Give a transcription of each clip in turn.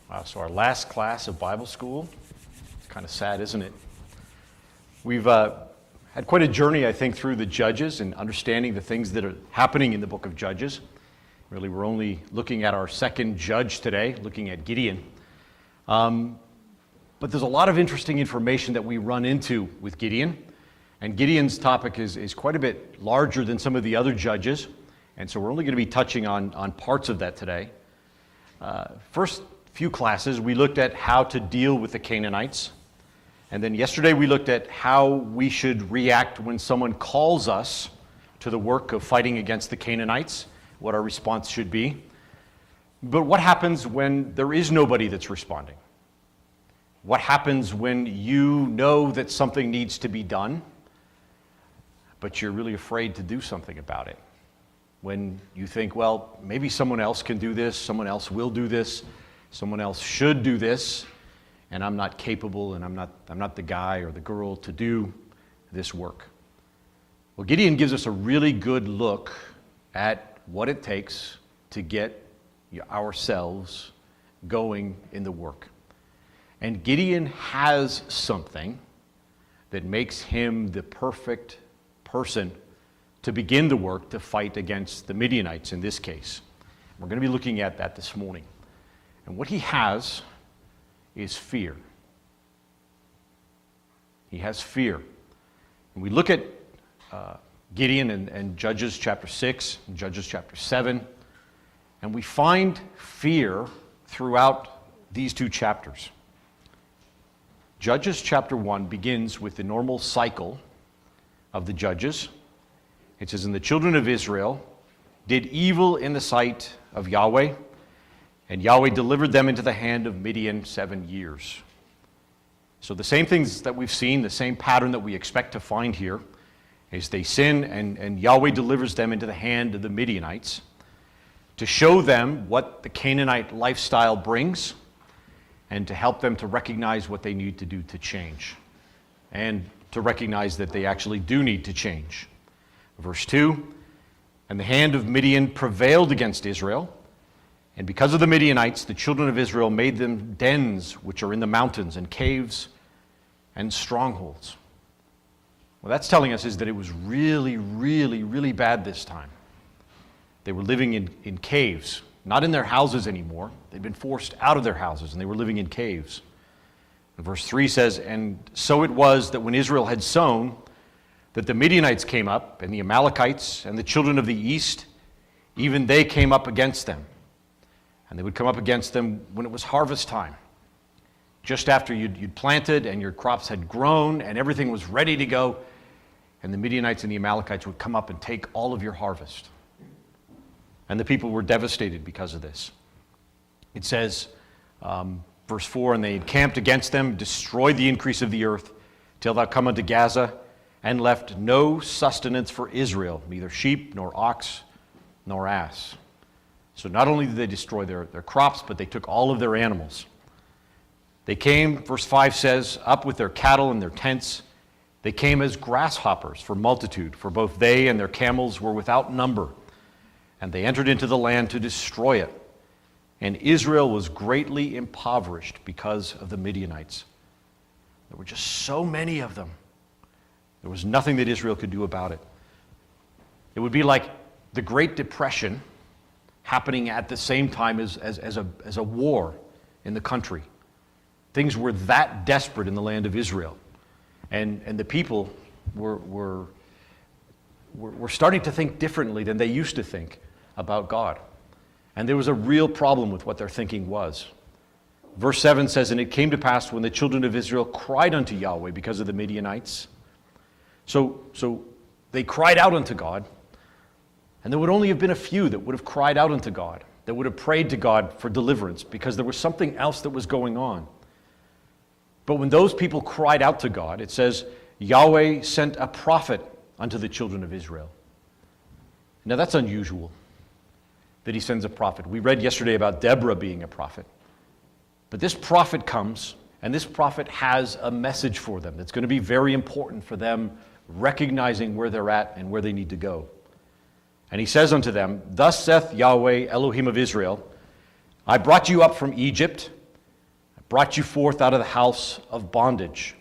So our last class of Bible school. It's kind of sad, isn't it? We've had quite a journey, I think, through the Judges and understanding the things that are happening in the book of Judges. Really, we're only looking at our second judge today, looking at Gideon. But there's a lot of interesting information that we run into with Gideon. And Gideon's topic is quite a bit larger than some of the other judges. And so we're only going to be touching on parts of that today. First few classes, we looked at how to deal with the Canaanites. And then yesterday we looked at how we should react when someone calls us to the work of fighting against the Canaanites, what our response should be. But what happens when there is nobody that's responding? What happens when you know that something needs to be done, but you're really afraid to do something about it? When you think, well, maybe someone else can do this, someone else will do this, someone else should do this, and I'm not capable and I'm not the guy or the girl to do this work. Well, Gideon gives us a really good look at what it takes to get ourselves going in the work. And Gideon has something that makes him the perfect person to begin the work to fight against the Midianites in this case. We're going to be looking at that this morning. And what he has is fear. He has fear. And we look at Gideon and Judges chapter 6 and Judges chapter 7, and we find fear throughout these two chapters. Judges chapter 1 begins with the normal cycle of the judges. It says, "And the children of Israel did evil in the sight of Yahweh, and Yahweh delivered them into the hand of Midian 7 years." So the same things that we've seen, the same pattern that we expect to find here, is they sin and Yahweh delivers them into the hand of the Midianites to show them what the Canaanite lifestyle brings and to help them to recognize what they need to do to change and to recognize that they actually do need to change. Verse 2, "And the hand of Midian prevailed against Israel, and because of the Midianites, the children of Israel made them dens which are in the mountains and caves and strongholds." What that's telling us is that it was really, really, really bad this time. They were living in caves, not in their houses anymore. They'd been forced out of their houses, and they were living in caves. And verse 3 says, "And so it was that when Israel had sown, that the Midianites came up, and the Amalekites, and the children of the east, even they came up against them." And they would come up against them when it was harvest time. Just after you'd planted and your crops had grown and everything was ready to go, and the Midianites and the Amalekites would come up and take all of your harvest. And the people were devastated because of this. It says, verse 4, "And they encamped against them, destroyed the increase of the earth, till thou come unto Gaza, and left no sustenance for Israel, neither sheep, nor ox, nor ass." So not only did they destroy their crops, but they took all of their animals. They came, verse 5 says, "up with their cattle and their tents. They came as grasshoppers for multitude, for both they and their camels were without number. And they entered into the land to destroy it. And Israel was greatly impoverished because of the Midianites." There were just so many of them. There was nothing that Israel could do about it. It would be like the Great Depression happening at the same time as a war in the country. Things were that desperate in the land of Israel. And the people were starting to think differently than they used to think about God. And there was a real problem with what their thinking was. Verse 7 says, "And it came to pass when the children of Israel cried unto Yahweh because of the Midianites." So they cried out unto God, and there would only have been a few that would have cried out unto God, that would have prayed to God for deliverance, because there was something else that was going on. But when those people cried out to God, it says, Yahweh sent a prophet unto the children of Israel. Now that's unusual, that he sends a prophet. We read yesterday about Deborah being a prophet. But this prophet comes, and this prophet has a message for them that's going to be very important for them recognizing where they're at and where they need to go. And he says unto them, "Thus saith Yahweh, Elohim of Israel, I brought you up from Egypt, brought you forth out of the house of bondage.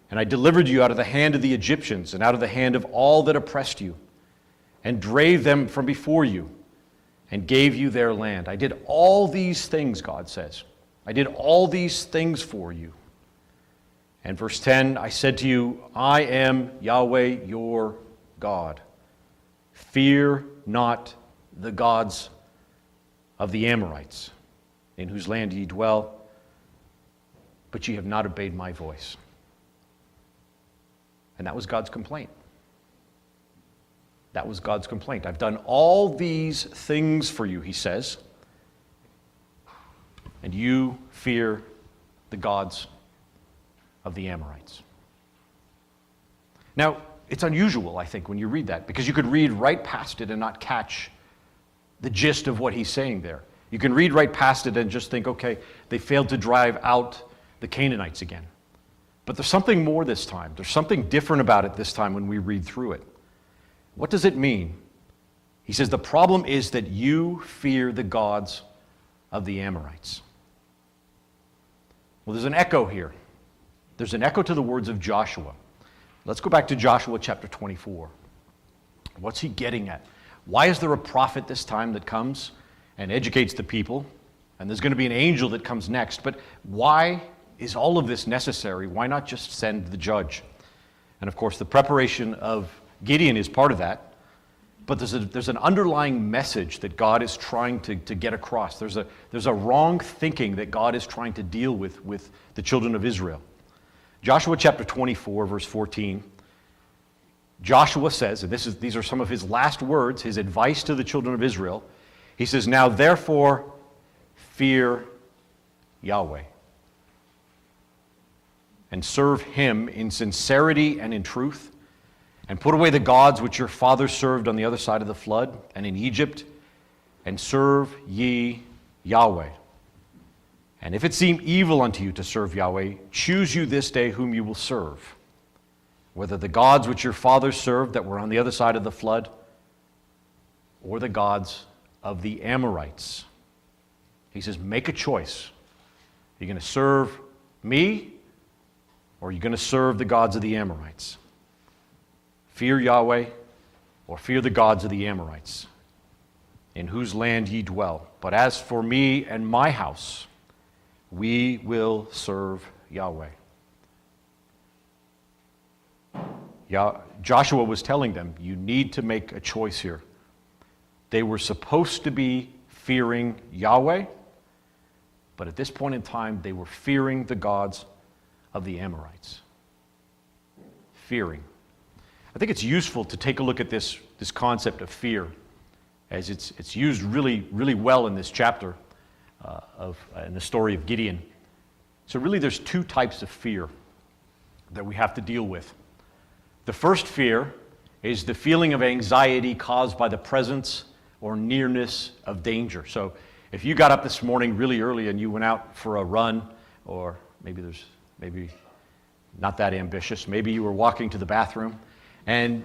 And I delivered you out of the hand of the Egyptians and out of the hand of all that oppressed you, and drave them from before you, and gave you their land. I did all these things, God says. I did all these things for you. And verse 10, I said to you, I am Yahweh your God. Fear not the gods of the Amorites, in whose land ye dwell, but ye have not obeyed my voice. And that was God's complaint. That was God's complaint. I've done all these things for you, he says, and you fear the gods of the Amorites. Now, it's unusual, I think, when you read that, because you could read right past it and not catch the gist of what he's saying there. You can read right past it and just think, okay, they failed to drive out the Canaanites again. But there's something more this time. There's something different about it this time when we read through it. What does it mean? He says the problem is that you fear the gods of the Amorites. Well, there's an echo here. There's an echo to the words of Joshua. Let's go back to Joshua chapter 24. What's he getting at? Why is there a prophet this time that comes and educates the people? And there's going to be an angel that comes next. But why is all of this necessary? Why not just send the judge? And of course, the preparation of Gideon is part of that. But there's an underlying message that God is trying to get across. There's a wrong thinking that God is trying to deal with the children of Israel. Joshua chapter 24, verse 14. Joshua says, and these are some of his last words, his advice to the children of Israel. He says, now therefore fear Yahweh, and serve him in sincerity and in truth, and put away the gods which your fathers served on the other side of the flood and in Egypt, and serve ye Yahweh. And if it seem evil unto you to serve Yahweh, choose you this day whom you will serve, whether the gods which your fathers served that were on the other side of the flood, or the gods of the Amorites. He says, make a choice. You're going to serve me, or you're going to serve the gods of the Amorites. Fear Yahweh, or fear the gods of the Amorites, in whose land ye dwell. But as for me and my house, we will serve Yahweh. Joshua was telling them, you need to make a choice here. They were supposed to be fearing Yahweh, but at this point in time, they were fearing the gods of the Amorites. Fearing. I think it's useful to take a look at this concept of fear, as it's used really, really well in this chapter in the story of Gideon. So really there's two types of fear that we have to deal with. The first fear is the feeling of anxiety caused by the presence or nearness of danger. So if you got up this morning really early and you went out for a run, or maybe not that ambitious, maybe you were walking to the bathroom, and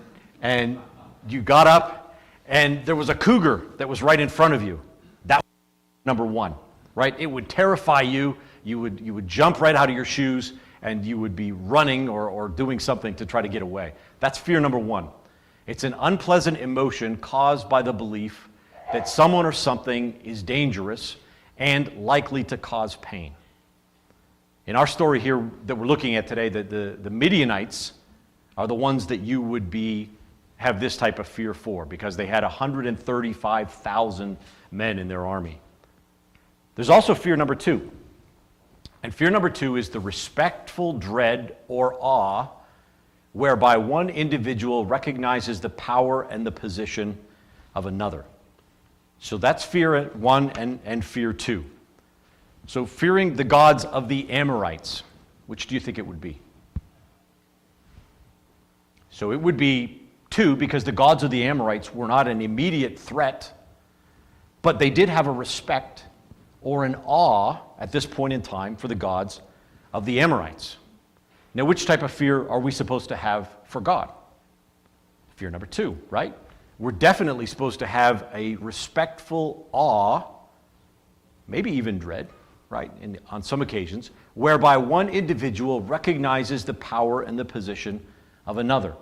you got up and there was a cougar that was right in front of you. That was number one, right? It would terrify you. You would jump right out of your shoes and you would be running or doing something to try to get away. That's fear number one. It's an unpleasant emotion caused by the belief that someone or something is dangerous and likely to cause pain. In our story here that we're looking at today, the Midianites are the ones that you would have this type of fear for, because they had 135,000 men in their army. There's also fear number two. And fear number two is the respectful dread or awe whereby one individual recognizes the power and the position of another. So that's fear one and fear two. So fearing the gods of the Amorites, which do you think it would be? So it would be two, because the gods of the Amorites were not an immediate threat, but they did have a respect or an awe at this point in time for the gods of the Amorites. Now, which type of fear are we supposed to have for God? Fear number two, right? We're definitely supposed to have a respectful awe, maybe even dread, right, on some occasions, whereby one individual recognizes the power and the position of another.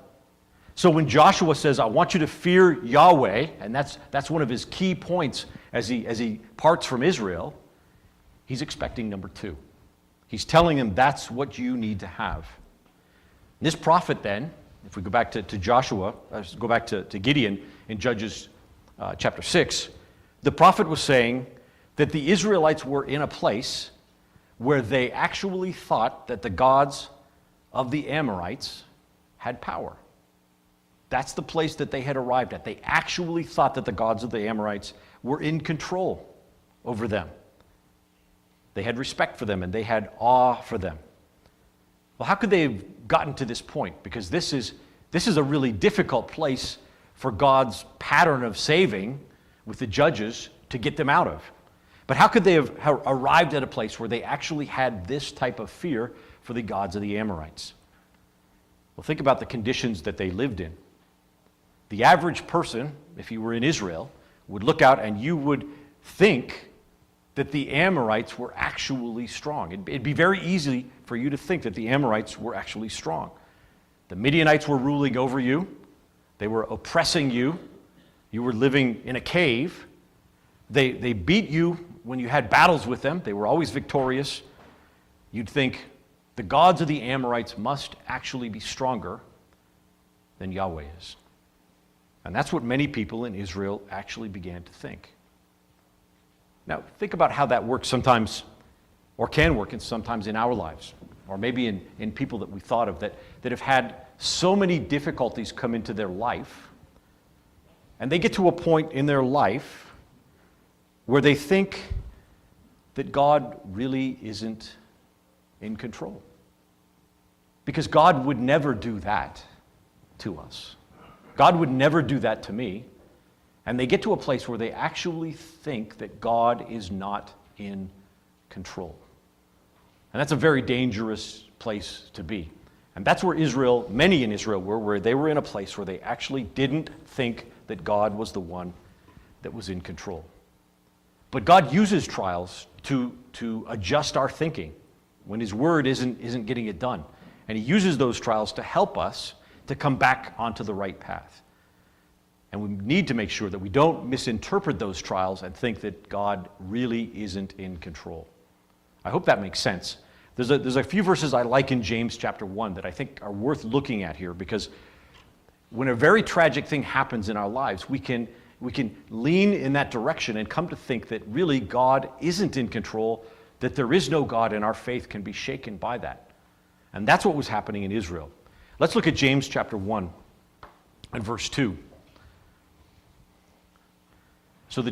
So when Joshua says, I want you to fear Yahweh, and that's one of his key points as he parts from Israel, he's expecting number two. He's telling him that's what you need to have. This prophet then, if we go back to Joshua, go back to Gideon in Judges chapter 6, the prophet was saying that the Israelites were in a place where they actually thought that the gods of the Amorites had power. That's the place that they had arrived at. They actually thought that the gods of the Amorites were in control over them. They had respect for them and they had awe for them. Well, how could they have gotten to this point? Because this is a really difficult place for God's pattern of saving with the judges to get them out of. But how could they have arrived at a place where they actually had this type of fear for the gods of the Amorites? Well, think about the conditions that they lived in. The average person, if you were in Israel, would look out and you would think that the Amorites were actually strong. It'd be very easy for you to think that the Amorites were actually strong. The Midianites were ruling over you. They were oppressing you. You were living in a cave. They beat you when you had battles with them. They were always victorious. You'd think the gods of the Amorites must actually be stronger than Yahweh is. And that's what many people in Israel actually began to think. Now, think about how that works sometimes, or can work sometimes in our lives, or maybe in people that we thought of that have had so many difficulties come into their life, and they get to a point in their life where they think that God really isn't in control. Because God would never do that to us. God would never do that to me. And they get to a place where they actually think that God is not in control. And that's a very dangerous place to be. And that's where many in Israel were, where they were in a place where they actually didn't think that God was the one that was in control. But God uses trials to adjust our thinking when His Word isn't getting it done. And He uses those trials to help us to come back onto the right path. And we need to make sure that we don't misinterpret those trials and think that God really isn't in control. I hope that makes sense. There's a few verses I like in James chapter 1 that I think are worth looking at here, because when a very tragic thing happens in our lives, we can lean in that direction and come to think that really God isn't in control, that there is no God, and our faith can be shaken by that. And that's what was happening in Israel. Let's look at James chapter 1 and verse 2. So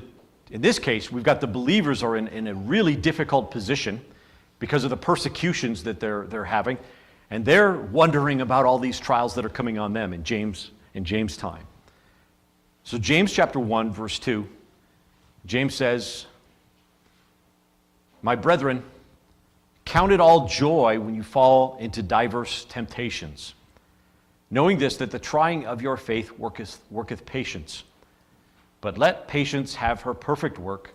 in this case, we've got the believers are in a really difficult position because of the persecutions that they're having, and they're wondering about all these trials that are coming on them in James time. So James chapter 1, verse 2, James says, "My brethren, count it all joy when you fall into diverse temptations, knowing this, that the trying of your faith worketh patience. But let patience have her perfect work,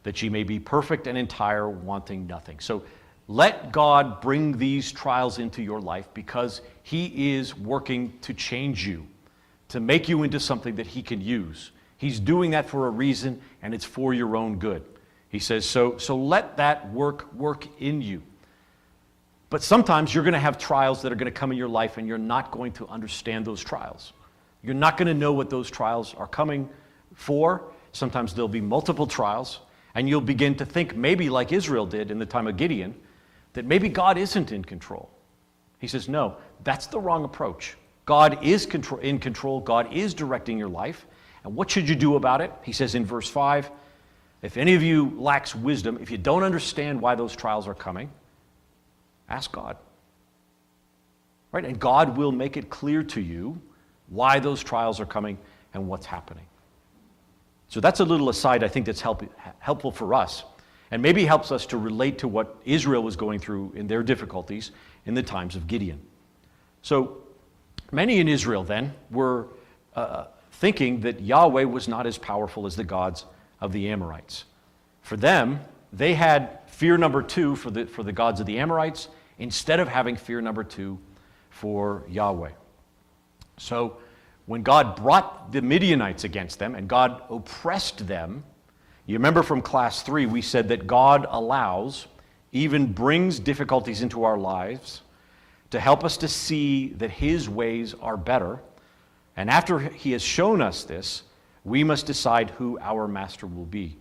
that she may be perfect and entire, wanting nothing." So let God bring these trials into your life because He is working to change you, to make you into something that He can use. He's doing that for a reason, and it's for your own good. He says, so let that work in you. But sometimes you're going to have trials that are going to come in your life, and you're not going to understand those trials. You're not going to know what those trials are coming for. Sometimes there'll be multiple trials, and you'll begin to think, maybe like Israel did in the time of Gideon, that maybe God isn't in control. He says, no, that's the wrong approach. God is in control. God is directing your life. And what should you do about it? He says in verse 5, if any of you lacks wisdom, if you don't understand why those trials are coming, ask God. Right? And God will make it clear to you why those trials are coming and what's happening. So that's a little aside I think that's helpful for us, and maybe helps us to relate to what Israel was going through in their difficulties in the times of Gideon. So many in Israel then were thinking that Yahweh was not as powerful as the gods of the Amorites. For them, They had fear number 2 for the gods of the Amorites instead of having fear number 2 for Yahweh. So when God brought the Midianites against them and God oppressed them, you remember from class 3 we said that God allows, even brings difficulties into our lives to help us to see that his ways are better. And after he has shown us this, we must decide who our master will be.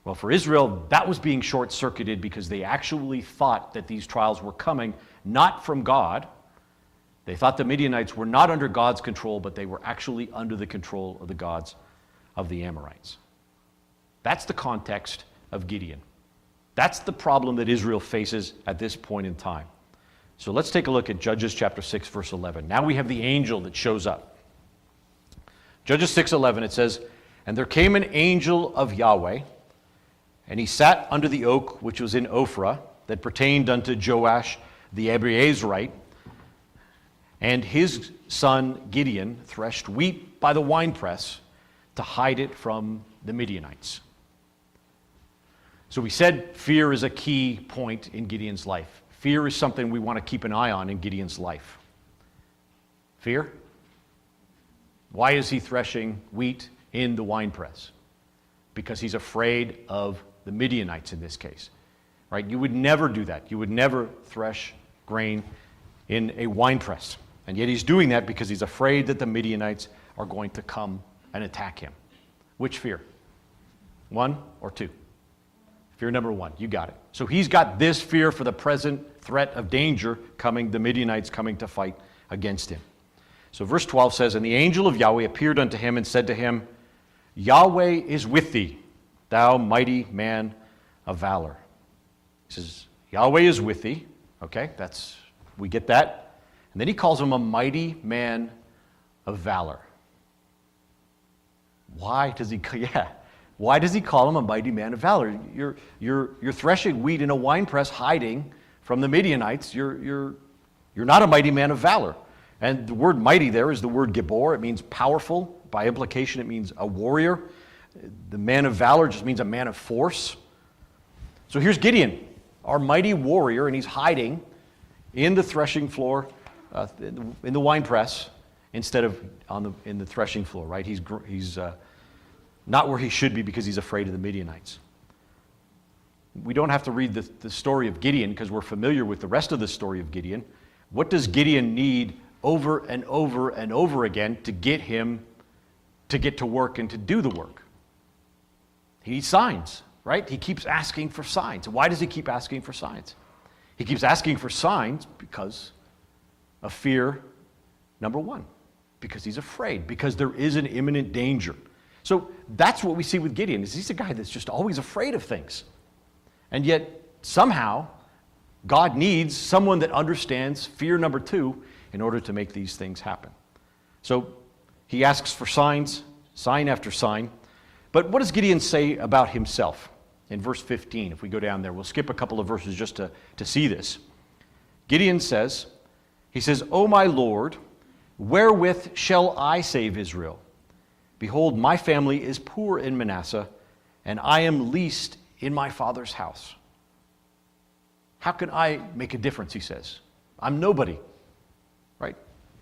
Well, for Israel, that was being short-circuited because they actually thought that these trials were coming not from God. They thought the Midianites were not under God's control, but they were actually under the control of the gods of the Amorites. That's the context of Gideon. That's the problem that Israel faces at this point in time. So let's take a look at Judges chapter 6, verse 11. Now we have the angel that shows up. Judges 6:11, it says, "And there came an angel of Yahweh, and he sat under the oak which was in Ophrah, that pertained unto Joash the Abiezrite. And his son Gideon threshed wheat by the winepress to hide it from the Midianites." So we said fear is a key point in Gideon's life. Fear is something we want to keep an eye on in Gideon's life. Fear? Why is he threshing wheat in the winepress? Because he's afraid of the Midianites in this case. Right? You would never do that. You would never thresh grain in a winepress. And yet he's doing that because he's afraid that the Midianites are going to come and attack him. Which fear? 1 or 2? Fear number 1. You got it. So he's got this fear for the present threat of danger coming, the Midianites coming to fight against him. So verse 12 says, "And the angel of Yahweh appeared unto him and said to him, Yahweh is with thee, thou mighty man of valor." He says, Yahweh is with thee. Okay, we get that. And then he calls him a mighty man of valor. Why does he call him a mighty man of valor? You're threshing wheat in a winepress, hiding from the Midianites. You're not a mighty man of valor. And the word mighty there is the word Gibor. It means powerful. By implication, it means a warrior. The man of valor just means a man of force. So here's Gideon, our mighty warrior, and he's hiding in the threshing floor, in the winepress, instead of in the threshing floor, right? He's not where he should be because he's afraid of the Midianites. We don't have to read the story of Gideon because we're familiar with the rest of the story of Gideon. What does Gideon need over and over and over again to get him to get to work and to do the work? He needs signs, right? He keeps asking for signs. Why does he keep asking for signs? He keeps asking for signs because of fear, number 1. Because he's afraid, because there is an imminent danger. So that's what we see with Gideon, is he's a guy that's just always afraid of things. And yet, somehow, God needs someone that understands fear number 2 in order to make these things happen. So he asks for signs, sign after sign. But what does Gideon say about himself? In verse 15, if we go down there, we'll skip a couple of verses just to see this. Gideon says, he says, "O my Lord, wherewith shall I save Israel? Behold, my family is poor in Manasseh, and I am least in my father's house." How can I make a difference, he says? I'm nobody, right?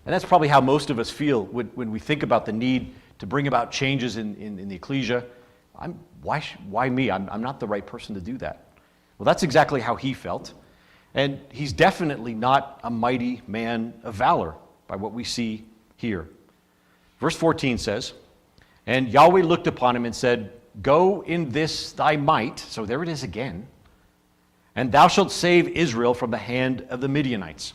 And that's probably how most of us feel when we think about the need to bring about changes in the ecclesia. Why me? I'm not the right person to do that. Well, that's exactly how he felt. And he's definitely not a mighty man of valor by what we see here. Verse 14 says, "And Yahweh looked upon him and said, Go in this thy might," so there it is again, "and thou shalt save Israel from the hand of the Midianites.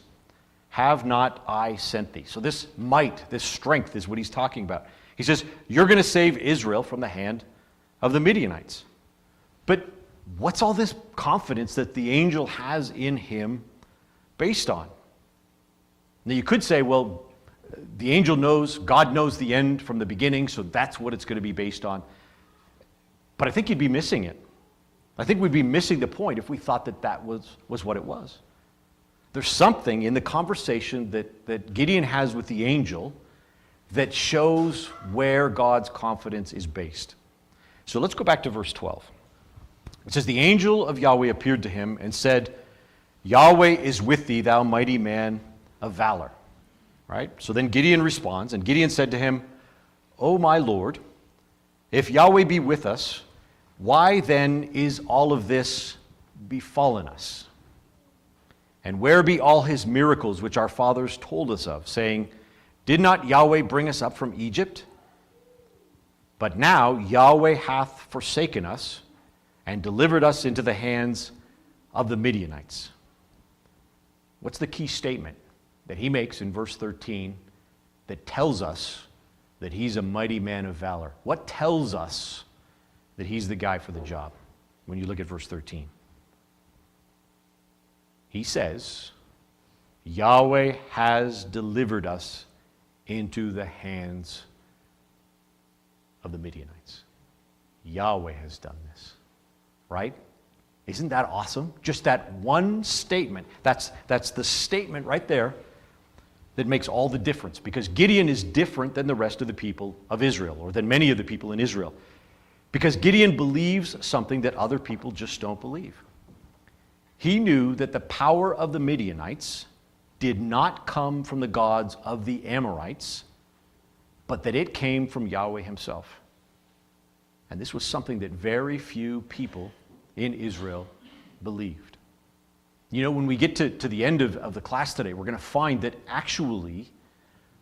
Have not I sent thee?" So this might, this strength is what he's talking about. He says, you're going to save Israel from the hand of the Midianites. But what's all this confidence that the angel has in him based on? Now you could say, well, the angel knows, God knows the end from the beginning, so that's what it's going to be based on. But I think you'd be missing it. I think we'd be missing the point if we thought that was what it was. There's something in the conversation that Gideon has with the angel that shows where God's confidence is based. So let's go back to verse 12. It says, the angel of Yahweh appeared to him and said, Yahweh is with thee, thou mighty man of valor. Right? So then Gideon responds, and Gideon said to him, O my Lord, if Yahweh be with us, why then is all of this befallen us? And where be all his miracles which our fathers told us of, saying, did not Yahweh bring us up from Egypt? But now Yahweh hath forsaken us and delivered us into the hands of the Midianites. What's the key statement that he makes in verse 13 that tells us that he's a mighty man of valor? What tells us that he's the guy for the job when you look at verse 13? He says, Yahweh has delivered us into the hands of the Midianites. Yahweh has done this, right? Isn't that awesome? Just that one statement. That's the statement right there that makes all the difference, because Gideon is different than the rest of the people of Israel, or than many of the people in Israel, because Gideon believes something that other people just don't believe. He knew that the power of the Midianites did not come from the gods of the Amorites, but that it came from Yahweh himself. And this was something that very few people in Israel believed. You know, when we get to the end of the class today, we're going to find that actually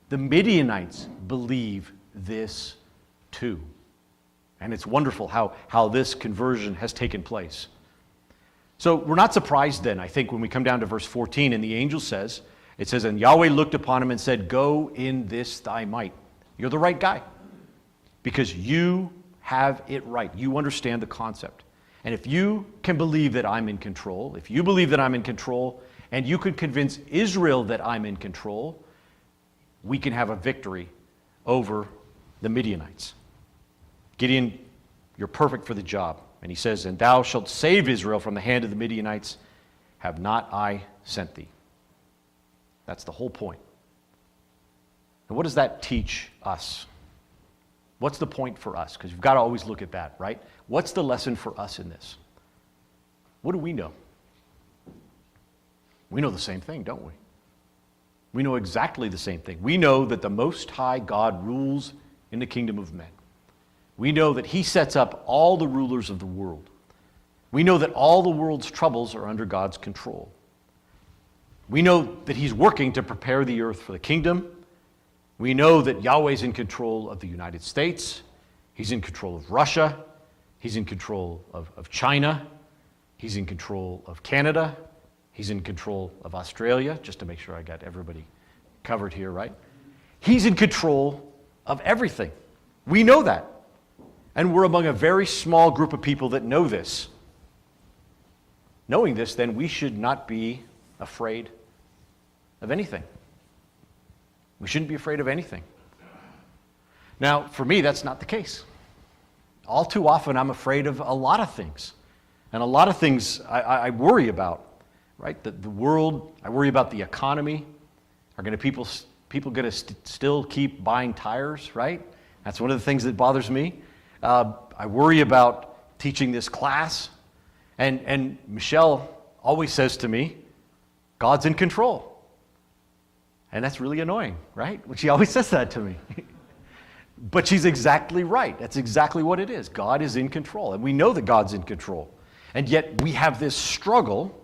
the Midianites believe this too. And it's wonderful how this conversion has taken place. So we're not surprised then, I think, when we come down to verse 14, and the angel says, it says, and Yahweh looked upon him and said, go in this thy might. You're the right guy, because you have it right. You understand the concept. And if you can believe that I'm in control, if you believe that I'm in control, and you could convince Israel that I'm in control, we can have a victory over the Midianites. Gideon, you're perfect for the job. And he says, and thou shalt save Israel from the hand of the Midianites. Have not I sent thee? That's the whole point. And what does that teach us? What's the point for us? Because you've got to always look at that, right? What's the lesson for us in this? What do we know? We know the same thing, don't we? We know exactly the same thing. We know that the Most High God rules in the kingdom of men. We know that he sets up all the rulers of the world. We know that all the world's troubles are under God's control. We know that he's working to prepare the earth for the kingdom. We know that Yahweh's in control of the United States. He's in control of Russia. He's in control of China. He's in control of Canada. He's in control of Australia, just to make sure I got everybody covered here, right? He's in control of everything. We know that. And we're among a very small group of people that know this. Knowing this, then, we should not be afraid of anything. We shouldn't be afraid of anything. Now, for me, that's not the case. All too often, I'm afraid of a lot of things. And a lot of things I worry about, right? The world, I worry about the economy. Are people going to still keep buying tires, right? That's one of the things that bothers me. I worry about teaching this class. And Michelle always says to me, God's in control. And that's really annoying, right? She always says that to me. But she's exactly right. That's exactly what it is. God is in control. And we know that God's in control. And yet we have this struggle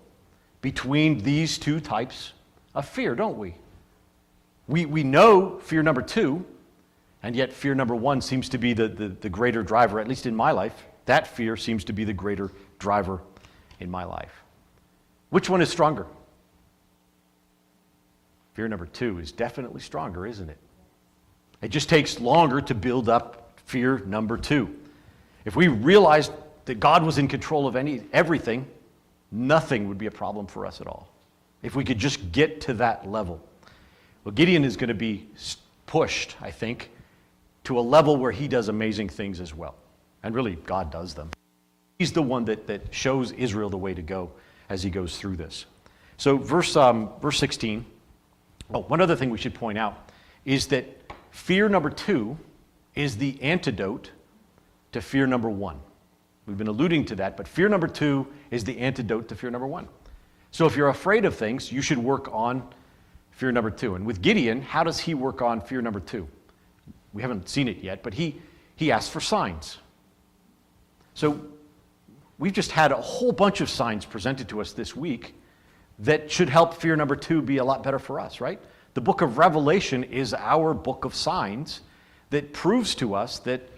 between these two types of fear, don't we? We know fear number two, and yet fear number one seems to be the greater driver, at least in my life. That fear seems to be the greater driver in my life. Which one is stronger? Fear number two is definitely stronger, isn't it? It just takes longer to build up fear number two. If we realized that God was in control of everything, nothing would be a problem for us at all. If we could just get to that level. Well, Gideon is going to be pushed, I think, to a level where he does amazing things as well. And really, God does them. He's the one that shows Israel the way to go as he goes through this. So verse 16, one other thing we should point out is that fear number two is the antidote to fear number one. We've been alluding to that, but fear number 2 is the antidote to fear number 1. So if you're afraid of things, you should work on fear number 2. And with Gideon, how does he work on fear number 2? We haven't seen it yet, but he asks for signs. So we've just had a whole bunch of signs presented to us this week that should help fear number 2 be a lot better for us, right? The book of Revelation is our book of signs that proves to us that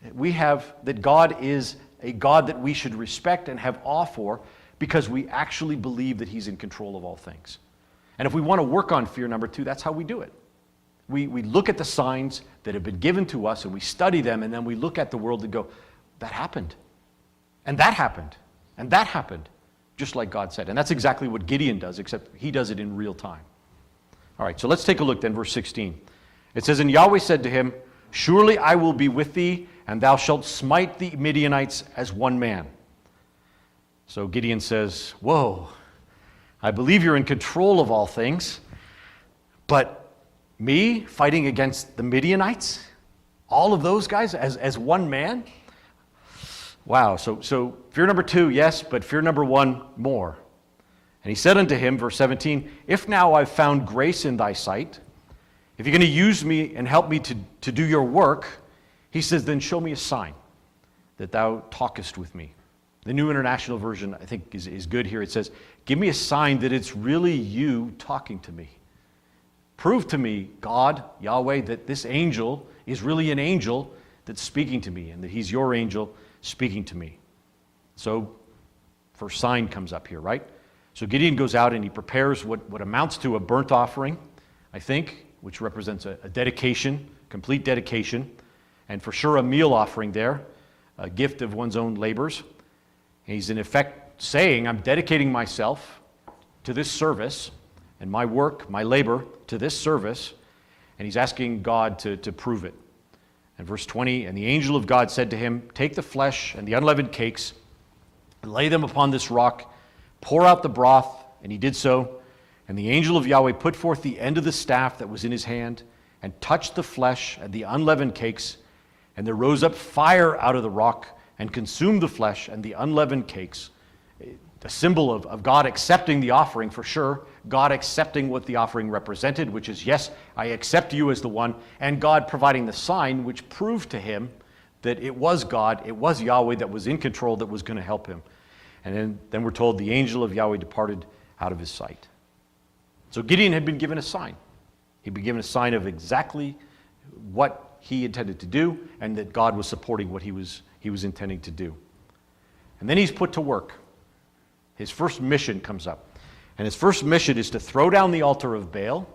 that God is a God that we should respect and have awe for, because we actually believe that he's in control of all things. And if we want to work on fear number 2, that's how we do it. We look at the signs that have been given to us and we study them, and then we look at the world and go, that happened. And that happened. And that happened. Just like God said. And that's exactly what Gideon does, except he does it in real time. All right, so let's take a look then, verse 16. It says, "And Yahweh said to him, Surely I will be with thee, and thou shalt smite the Midianites as one man." So Gideon says, whoa, I believe you're in control of all things, but me fighting against the Midianites? All of those guys as one man? Wow, so fear number 2, yes, but fear number 1, more. And he said unto him, verse 17, "If now I've found grace in thy sight, if you're going to use me and help me to do your work," he says, "then show me a sign that thou talkest with me." The New International Version, I think, is good here. It says, "Give me a sign that it's really you talking to me. Prove to me, God, Yahweh, that this angel is really an angel that's speaking to me, and that he's your angel speaking to me." So, first sign comes up here, right? So Gideon goes out and he prepares what amounts to a burnt offering, I think, which represents a dedication, complete dedication, and for sure a meal offering there, a gift of one's own labors. And he's in effect saying, I'm dedicating myself to this service and my work, my labor to this service, and he's asking God to prove it. And verse 20, "And the angel of God said to him, Take the flesh and the unleavened cakes, and lay them upon this rock, pour out the broth, and he did so. And the angel of Yahweh put forth the end of the staff that was in his hand, and touched the flesh and the unleavened cakes, and there rose up fire out of the rock, and consumed the flesh and the unleavened cakes." A symbol of God accepting the offering, for sure. God accepting what the offering represented, which is, yes, I accept you as the one, and God providing the sign which proved to him that it was God, it was Yahweh that was in control, that was going to help him. And then we're told the angel of Yahweh departed out of his sight. So Gideon had been given a sign. He'd been given a sign of exactly what he intended to do, and that God was supporting what he was intending to do. And then he's put to work. His first mission comes up. And his first mission is to throw down the altar of Baal,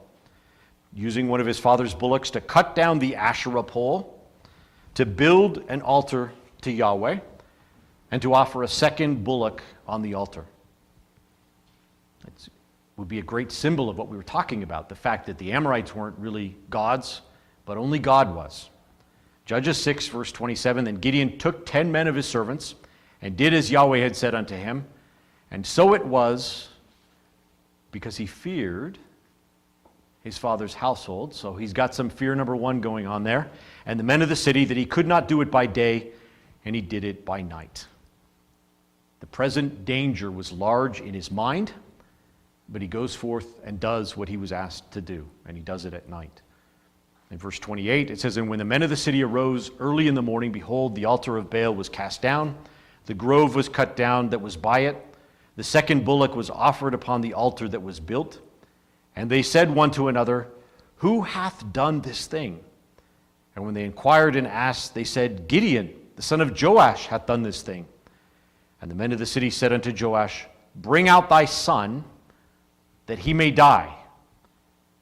using one of his father's bullocks, to cut down the Asherah pole, to build an altar to Yahweh, and to offer a second bullock on the altar. It would be a great symbol of what we were talking about, the fact that the Amorites weren't really gods, but only God was. Judges 6, verse 27, "Then Gideon took 10 men of his servants, and did as Yahweh had said unto him. And so it was, because he feared his father's household," so he's got some fear number 1 going on there, "and the men of the city, that he could not do it by day, and he did it by night." The present danger was large in his mind, but he goes forth and does what he was asked to do, and he does it at night. In verse 28, it says, "And when the men of the city arose early in the morning, behold, the altar of Baal was cast down, the grove was cut down that was by it, the second bullock was offered upon the altar that was built. And they said one to another, Who hath done this thing? And when they inquired and asked, they said, Gideon, the son of Joash, hath done this thing. And the men of the city said unto Joash, Bring out thy son, that he may die,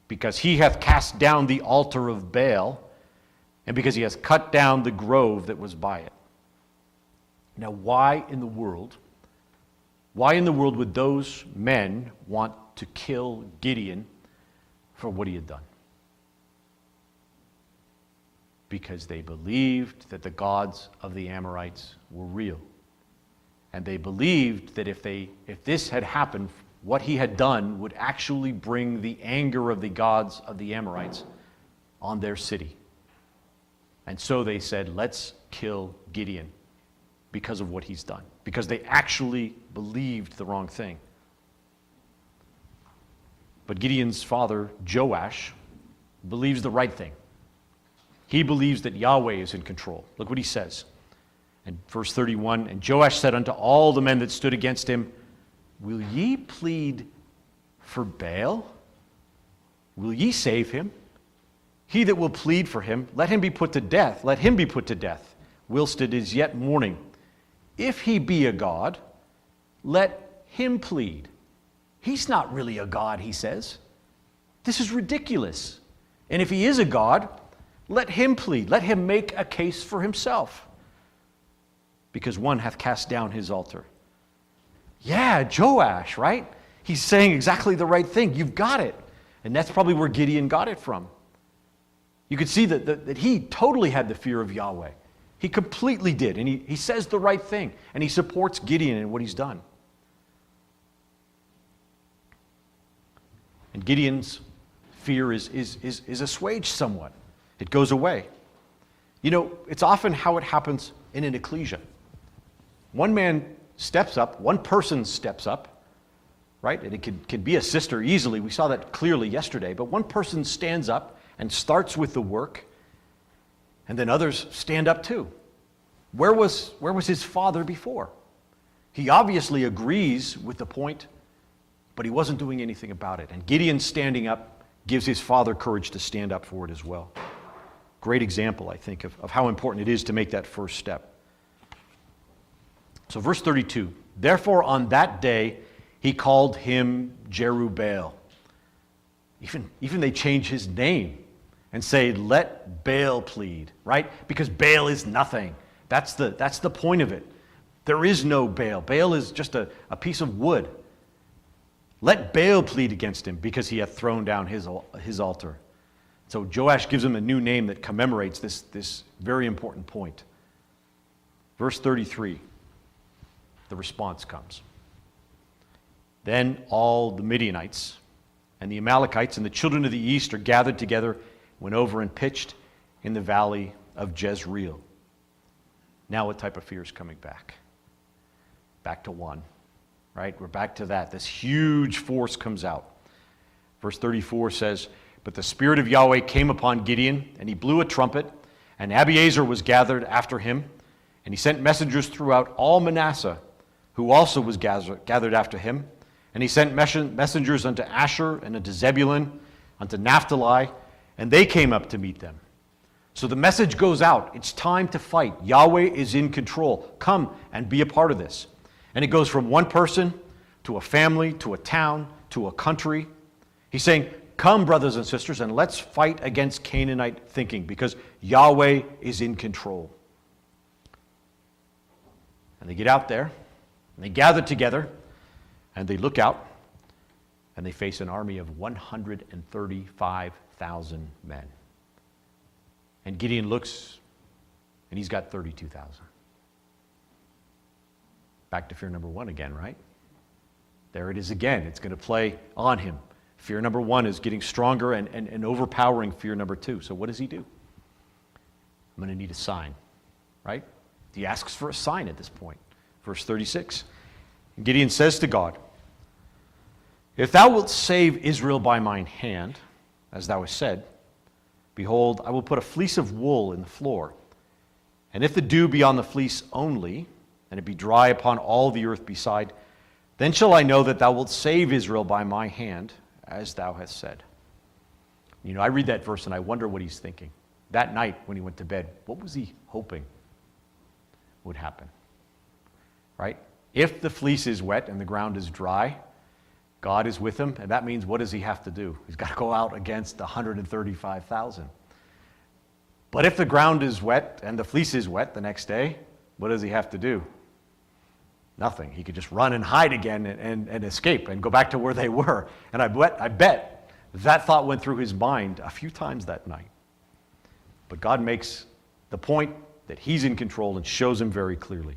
because he hath cast down the altar of Baal, and because he hath cut down the grove that was by it." Now, why in the world would those men want to kill Gideon for what he had done? Because they believed that the gods of the Amorites were real. And they believed that if this had happened, what he had done would actually bring the anger of the gods of the Amorites on their city. And so they said, let's kill Gideon. because of what he's done, because they actually believed the wrong thing. But Gideon's father, Joash, believes the right thing. He believes that Yahweh is in control. Look what he says. In verse 31, and Joash said unto all the men that stood against him, will ye plead for Baal? Will ye save him? He that will plead for him, let him be put to death. Let him be put to death, whilst it is yet morning. If he be a god, let him plead. He's not really a god, he says. This is ridiculous. And if he is a god, let him plead. Let him make a case for himself. Because one hath cast down his altar. Yeah, Joash, right? He's saying exactly the right thing. You've got it. And that's probably where Gideon got it from. You could see that he totally had the fear of Yahweh. He completely did. And he says the right thing. And he supports Gideon in what he's done. And Gideon's fear is assuaged somewhat. It goes away. You know, it's often how it happens in an ecclesia. One man steps up, one person steps up, right? And it can be a sister easily. We saw that clearly yesterday. But one person stands up and starts with the work, and then others stand up too. Where was his father before? He obviously agrees with the point, but he wasn't doing anything about it. And Gideon standing up gives his father courage to stand up for it as well. Great example, I think, of how important it is to make that first step. So verse 32, therefore on that day he called him Jerubbaal. Even they change his name and say, let Baal plead, right? Because Baal is nothing. That's the point of it. There is no Baal. Baal is just a piece of wood. Let Baal plead against him because he hath thrown down his altar. So Joash gives him a new name that commemorates this very important point. Verse 33, the response comes. Then all the Midianites and the Amalekites and the children of the east are gathered together, went over and pitched in the valley of Jezreel. Now what type of fear is coming back? Back to one, right? We're back to that. This huge force comes out. Verse 34 says, but the Spirit of Yahweh came upon Gideon, and he blew a trumpet, and Abiezer was gathered after him, and he sent messengers throughout all Manasseh, who also was gathered after him. And he sent messengers unto Asher and unto Zebulun, unto Naphtali, and they came up to meet them. So the message goes out. It's time to fight. Yahweh is in control. Come and be a part of this. And it goes from one person to a family, to a town, to a country. He's saying, come, brothers and sisters, and let's fight against Canaanite thinking, because Yahweh is in control. And they get out there, and they gather together, and they look out, and they face an army of 135,000 men. And Gideon looks, and he's got 32,000. Back to fear number one again, right? There it is again. It's going to play on him. Fear number one is getting stronger and overpowering fear number two. So what does he do? I'm going to need a sign, right? He asks for a sign at this point. Verse 36. And Gideon says to God, if thou wilt save Israel by mine hand, as thou hast said, behold, I will put a fleece of wool in the floor. And if the dew be on the fleece only, and it be dry upon all the earth beside, then shall I know that thou wilt save Israel by my hand, as thou hast said. You know, I read that verse and I wonder what he's thinking. That night when he went to bed, what was he hoping would happen? Right? If the fleece is wet and the ground is dry, God is with him, and that means what does he have to do? He's got to go out against 135,000. But if the ground is wet and the fleece is wet the next day, what does he have to do? Nothing. He could just run and hide again and escape and go back to where they were. And I bet that thought went through his mind a few times that night. But God makes the point that he's in control and shows him very clearly.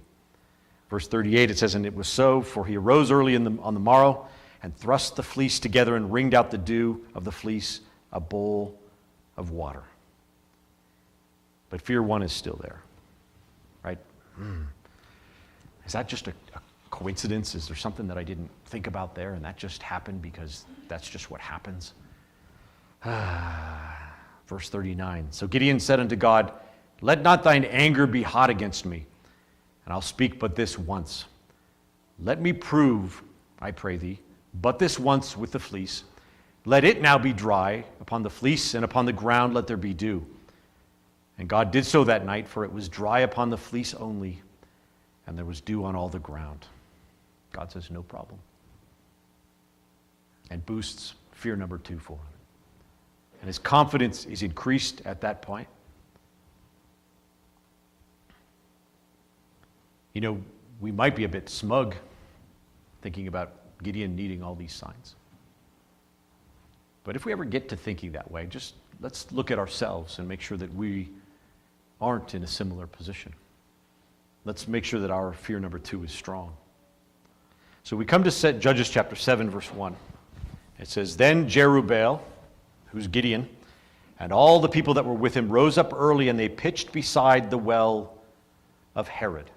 Verse 38, it says, and it was so, for he arose early on the morrow and thrust the fleece together and wringed out the dew of the fleece, a bowl of water. But fear one is still there, right? Is that just a coincidence? Is there something that I didn't think about there and that just happened because that's just what happens? Verse 39. So Gideon said unto God, let not thine anger be hot against me, and I'll speak but this once. Let me prove, I pray thee, but this once with the fleece. Let it now be dry upon the fleece, and upon the ground let there be dew. And God did so that night, for it was dry upon the fleece only, and there was dew on all the ground. God says, no problem. And boosts fear number 2 for him. And his confidence is increased at that point. You know, we might be a bit smug thinking about Gideon needing all these signs. But if we ever get to thinking that way, just let's look at ourselves and make sure that we aren't in a similar position. Let's make sure that our fear number 2 is strong. So we come to Judges chapter 7, verse 1. It says, Then Jerubbaal, who's Gideon, and all the people that were with him rose up early, and they pitched beside the well of Herod,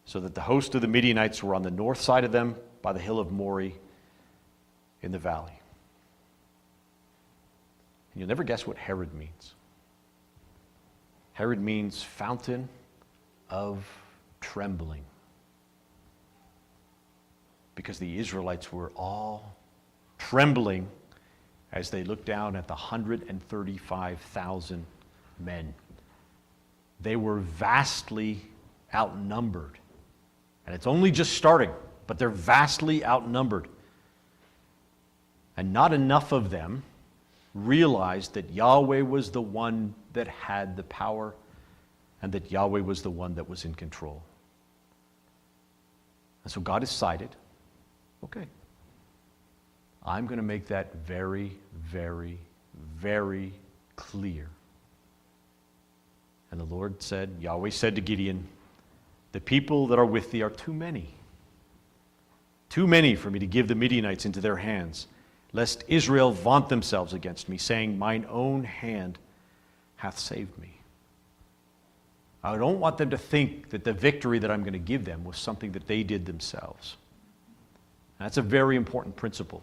so that the host of the Midianites were on the north side of them by the hill of Moreh in the valley. And you'll never guess what Herod means. Herod means fountain of trembling. Because the Israelites were all trembling as they looked down at the 135,000 men. They were vastly outnumbered. And it's only just starting, but they're vastly outnumbered. And not enough of them realized that Yahweh was the one that had the power and that Yahweh was the one that was in control. And so God decided, okay, I'm going to make that very, very, very clear. And the Lord said, Yahweh said to Gideon, the people that are with thee are too many for me to give the Midianites into their hands, lest Israel vaunt themselves against me, saying, mine own hand hath saved me. I don't want them to think that the victory that I'm going to give them was something that they did themselves. And that's a very important principle,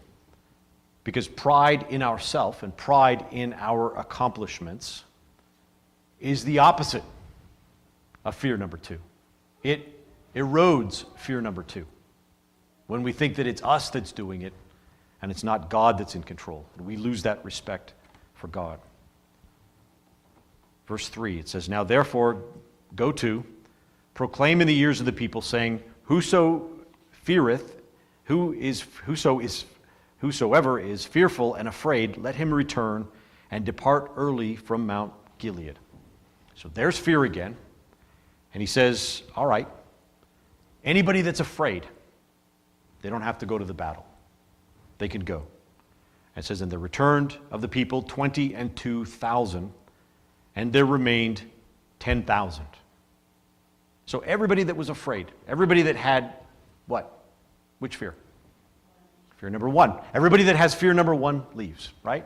because pride in ourself and pride in our accomplishments is the opposite of fear number 2. It erodes fear number 2. When we think that it's us that's doing it and it's not God that's in control, we lose that respect for God. Verse 3, it says, Now therefore go to, proclaim in the ears of the people, saying, Whosoever is fearful and afraid, let him return and depart early from Mount Gilead. So there's fear again. And he says, all right, anybody that's afraid, they don't have to go to the battle. They can go. And it says, and there returned of the people 22,000, and there remained 10,000. So everybody that was afraid, everybody that had what? Which fear? Fear number 1. Everybody that has fear number 1 leaves, right?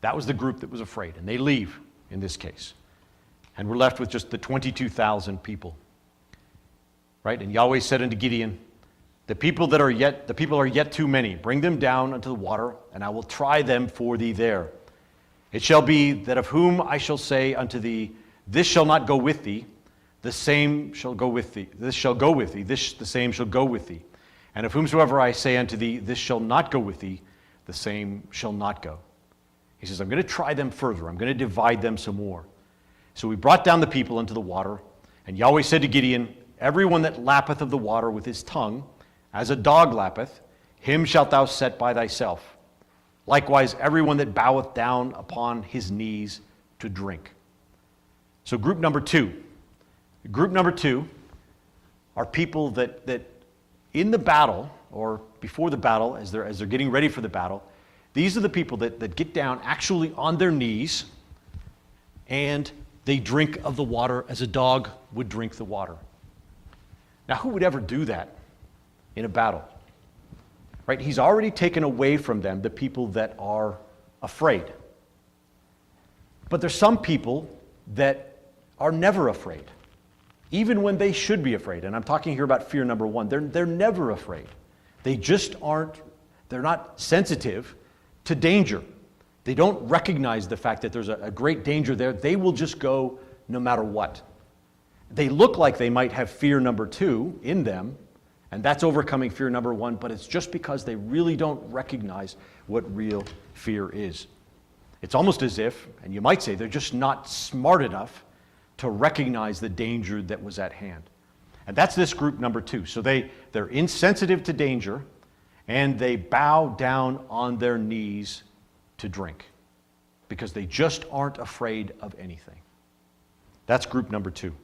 That was the group that was afraid, and they leave in this case. And we're left with just the 22,000 people. Right? And Yahweh said unto Gideon, the people are yet too many. Bring them down unto the water, and I will try them for thee there. It shall be that of whom I shall say unto thee, this shall not go with thee, the same shall go with thee. This shall go with thee, the same shall go with thee. And of whomsoever I say unto thee, this shall not go with thee, the same shall not go. He says, I'm going to try them further. I'm going to divide them some more. So we brought down the people into the water, and Yahweh said to Gideon, everyone that lappeth of the water with his tongue, as a dog lappeth, him shalt thou set by thyself. Likewise, everyone that boweth down upon his knees to drink. So group number 2. Group number 2 are people that in the battle, or before the battle, as they're getting ready for the battle, these are the people that get down actually on their knees, and they drink of the water as a dog would drink the water. Now, who would ever do that in a battle? Right? He's already taken away from them the people that are afraid. But there's some people that are never afraid, even when they should be afraid. And I'm talking here about fear number one. They're never afraid. They just aren't, they're not sensitive to danger. They don't recognize the fact that there's a great danger there. They will just go no matter what. They look like they might have fear number two in them, and that's overcoming fear number one, but it's just because they really don't recognize what real fear is. It's almost as if, and you might say, they're just not smart enough to recognize the danger that was at hand. And that's this group number two. So they're insensitive to danger, and they bow down on their knees to drink because they just aren't afraid of anything. That's group number two.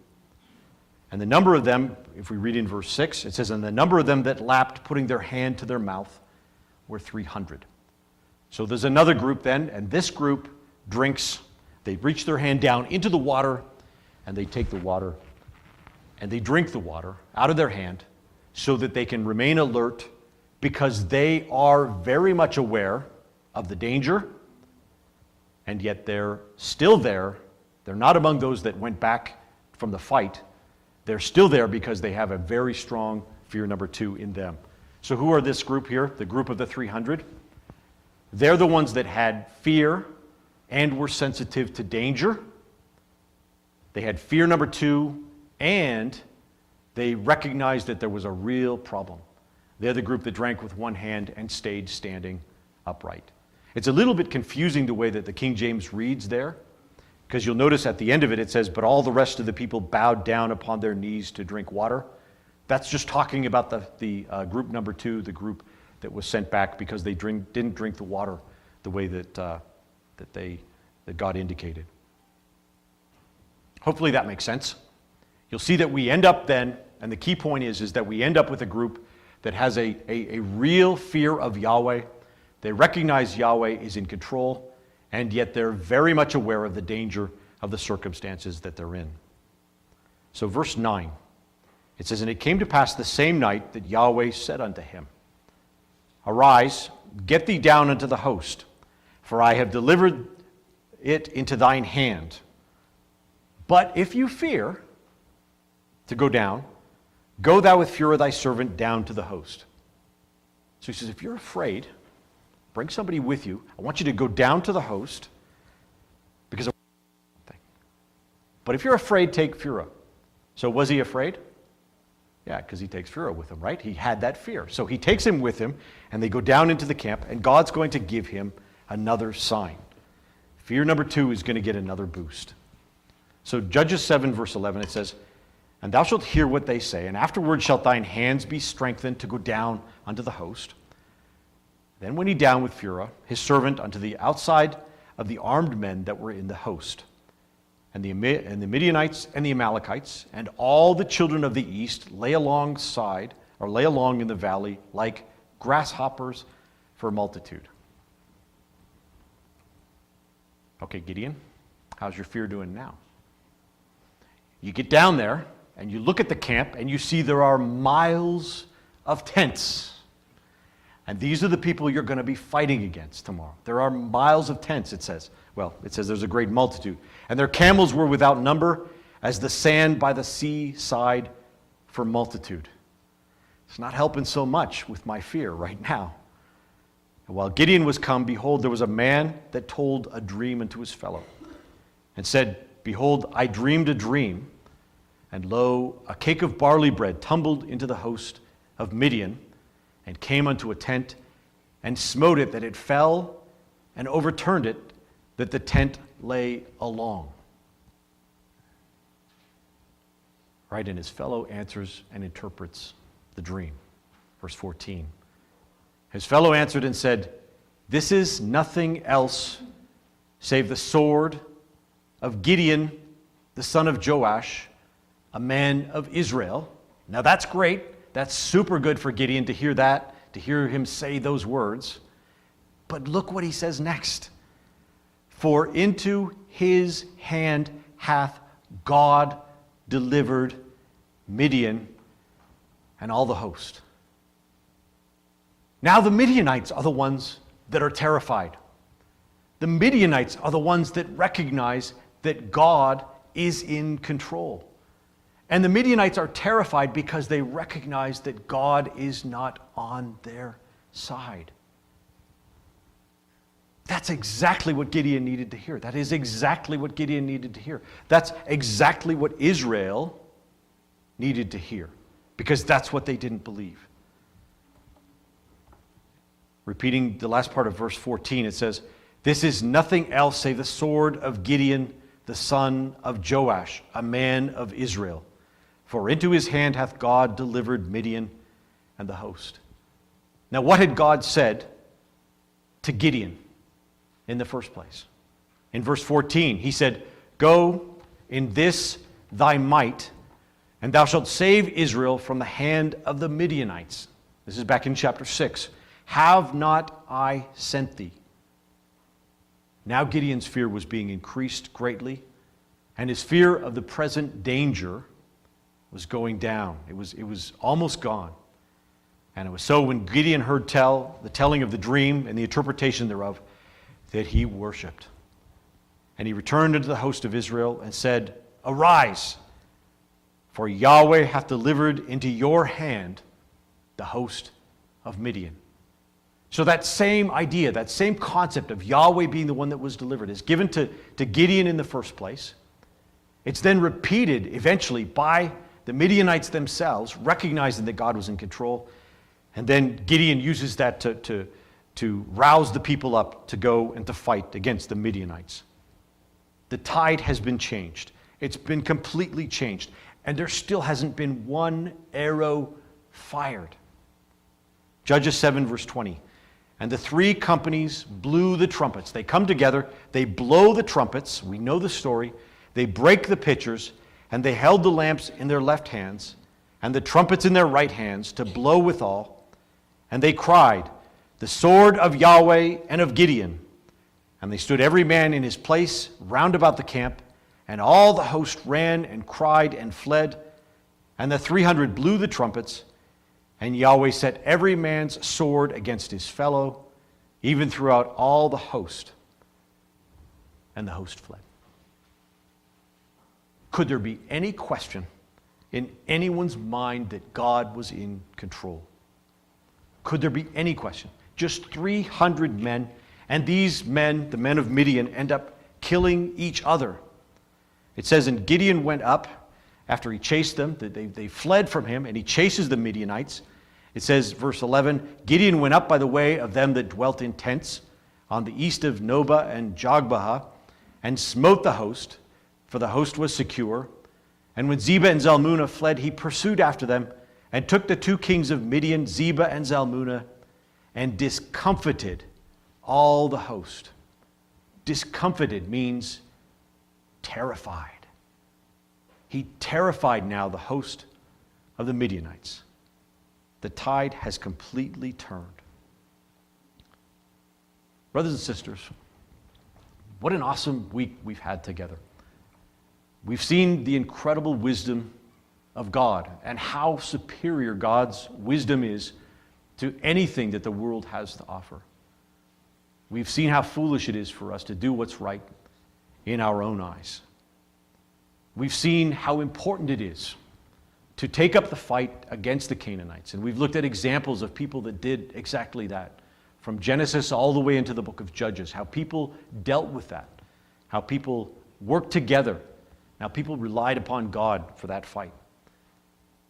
And the number of them, if we read in verse 6, it says, and the number of them that lapped, putting their hand to their mouth, were 300. So there's another group then, and this group drinks. They reach their hand down into the water, and they take the water, and they drink the water out of their hand so that they can remain alert because they are very much aware of the danger, and yet they're still there. They're not among those that went back from the fight. They're still there because they have a very strong fear number two in them. So who are this group here? The group of the 300. They're the ones that had fear and were sensitive to danger. They had fear number two, and they recognized that there was a real problem. They're the group that drank with one hand and stayed standing upright. It's a little bit confusing the way that the King James reads there, because you'll notice at the end of it, it says, but all the rest of the people bowed down upon their knees to drink water. That's just talking about the group number two, the group that was sent back because they didn't drink the water the way that God indicated. Hopefully that makes sense. You'll see that we end up then, and the key point is that we end up with a group that has a real fear of Yahweh. They recognize Yahweh is in control, and yet they're very much aware of the danger of the circumstances that they're in. So verse 9, it says, and it came to pass the same night that Yahweh said unto him, arise, get thee down unto the host, for I have delivered it into thine hand. But if you fear to go down, go thou with Phurah thy servant down to the host. So he says, if you're afraid, bring somebody with you. I want you to go down to the host because of something. But if you're afraid, take Phurah. So was he afraid? Yeah, because he takes Phurah with him, right? He had that fear. So he takes him with him, and they go down into the camp, and God's going to give him another sign. Fear number two is going to get another boost. So Judges 7, verse 11, it says, and thou shalt hear what they say, and afterward shalt thine hands be strengthened to go down unto the host. Then went he down with Phurah, his servant, unto the outside of the armed men that were in the host. And the Midianites and the Amalekites and all the children of the east lay along in the valley like grasshoppers for multitude. Okay, Gideon, how's your fear doing now? You get down there and you look at the camp and you see there are miles of tents. And these are the people you're going to be fighting against tomorrow. There are miles of tents, it says. Well, it says there's a great multitude. And their camels were without number as the sand by the seaside for multitude. It's not helping so much with my fear right now. And while Gideon was come, behold, there was a man that told a dream unto his fellow and said, behold, I dreamed a dream, and lo, a cake of barley bread tumbled into the host of Midian, and came unto a tent, and smote it, that it fell, and overturned it, that the tent lay along. Right, and his fellow answers and interprets the dream. Verse 14. His fellow answered and said, this is nothing else save the sword of Gideon, the son of Joash, a man of Israel. Now that's great. That's super good for Gideon to hear that, to hear him say those words. But look what he says next. For into his hand hath God delivered Midian and all the host. Now the Midianites are the ones that are terrified. The Midianites are the ones that recognize that God is in control. And the Midianites are terrified because they recognize that God is not on their side. That's exactly what Gideon needed to hear. That is exactly what Gideon needed to hear. That's exactly what Israel needed to hear, because that's what they didn't believe. Repeating the last part of verse 14, it says, "This is nothing else save the sword of Gideon, the son of Joash, a man of Israel. For into his hand hath God delivered Midian and the host." Now, what had God said to Gideon in the first place? In verse 14, he said, "Go in this thy might, and thou shalt save Israel from the hand of the Midianites." This is back in chapter 6. "Have not I sent thee?" Now Gideon's fear was being increased greatly, and his fear of the present danger was going down. It was almost gone. And it was so when Gideon heard the telling of the dream and the interpretation thereof, that he worshipped. And he returned unto the host of Israel and said, "Arise, for Yahweh hath delivered into your hand the host of Midian." So that same idea, that same concept of Yahweh being the one that was delivered is given to Gideon in the first place. It's then repeated eventually by the Midianites themselves, recognizing that God was in control. And then Gideon uses that to rouse the people up to go and to fight against the Midianites. The tide has been changed. It's been completely changed. And there still hasn't been one arrow fired. Judges 7, verse 20. "And the three companies blew the trumpets." They come together, they blow the trumpets. We know the story. They break the pitchers, and they held the lamps in their left hands, and the trumpets in their right hands, to blow withal. And they cried, "The sword of Yahweh and of Gideon." And they stood every man in his place round about the camp, and all the host ran and cried and fled. And the 300 blew the trumpets, and Yahweh set every man's sword against his fellow, even throughout all the host. And the host fled. Could there be any question in anyone's mind that God was in control? Could there be any question? Just 300 men, and these men, the men of Midian, end up killing each other. It says, "And Gideon went up," after he chased them, they fled from him, and he chases the Midianites. It says, verse 11, "Gideon went up by the way of them that dwelt in tents, on the east of Nobah and Jogbehah, and smote the host, for the host was secure. And when Zebah and Zalmunna fled, he pursued after them, and took the two kings of Midian, Zebah and Zalmunna, and discomfited all the host." Discomfited means terrified. He terrified now the host of the Midianites. The tide has completely turned. Brothers and sisters, what an awesome week we've had together. We've seen the incredible wisdom of God and how superior God's wisdom is to anything that the world has to offer. We've seen how foolish it is for us to do what's right in our own eyes. We've seen how important it is to take up the fight against the Canaanites. And we've looked at examples of people that did exactly that, from Genesis all the way into the book of Judges, how people dealt with that, how people worked together, how people relied upon God for that fight.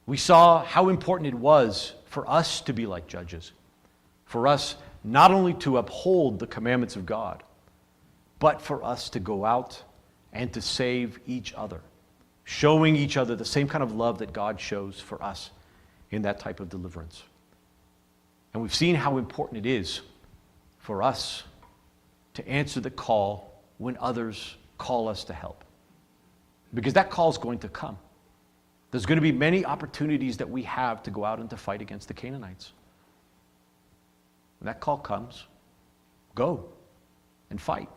We saw how important it was for us to be like judges, for us not only to uphold the commandments of God, but for us to go out and to save each other, showing each other the same kind of love that God shows for us in that type of deliverance. And we've seen how important it is for us to answer the call when others call us to help. Because that call is going to come. There's going to be many opportunities that we have to go out and to fight against the Canaanites. When that call comes, go and fight.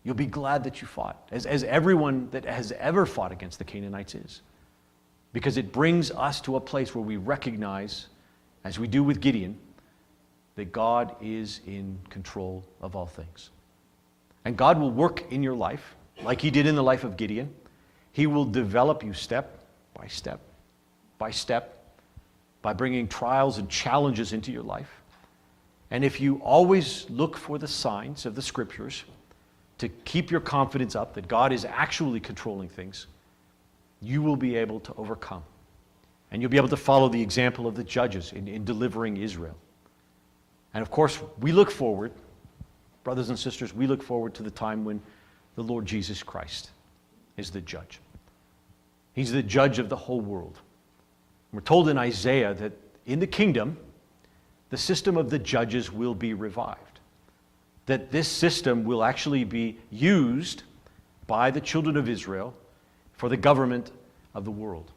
You'll be glad that you fought, as everyone that has ever fought against the Canaanites is. Because it brings us to a place where we recognize, as we do with Gideon, that God is in control of all things. And God will work in your life, like he did in the life of Gideon. He will develop you step by step, by step, by bringing trials and challenges into your life. And if you always look for the signs of the Scriptures to keep your confidence up that God is actually controlling things, you will be able to overcome. And you'll be able to follow the example of the judges in delivering Israel. And of course, we look forward, brothers and sisters, we look forward to the time when the Lord Jesus Christ is the judge. He's the judge of the whole world. We're told in Isaiah that in the kingdom, the system of the judges will be revived. That this system will actually be used by the children of Israel for the government of the world.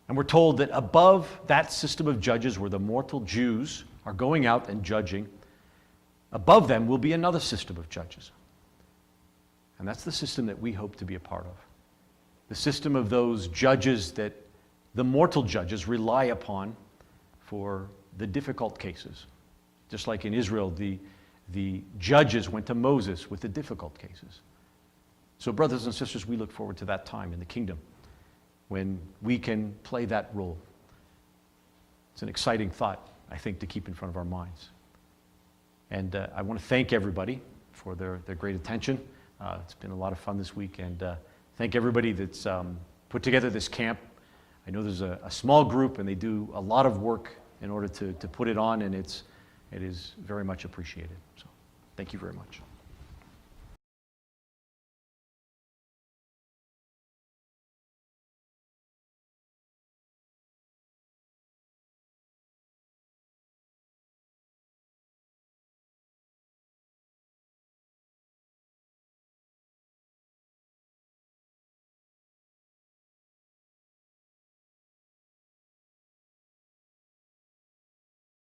And we're told that above that system of judges where the mortal Jews are going out and judging, above them will be another system of judges. And that's the system that we hope to be a part of. The system of those judges that the mortal judges rely upon for the difficult cases. Just like in Israel, the judges went to Moses with the difficult cases. So brothers and sisters, we look forward to that time in the kingdom when we can play that role. It's an exciting thought, I think, to keep in front of our minds. And I want to thank everybody for their great attention. It's been a lot of fun this week, and thank everybody that's put together this camp. I know there's a small group, and they do a lot of work in order to put it on, and it is very much appreciated. So thank you very much.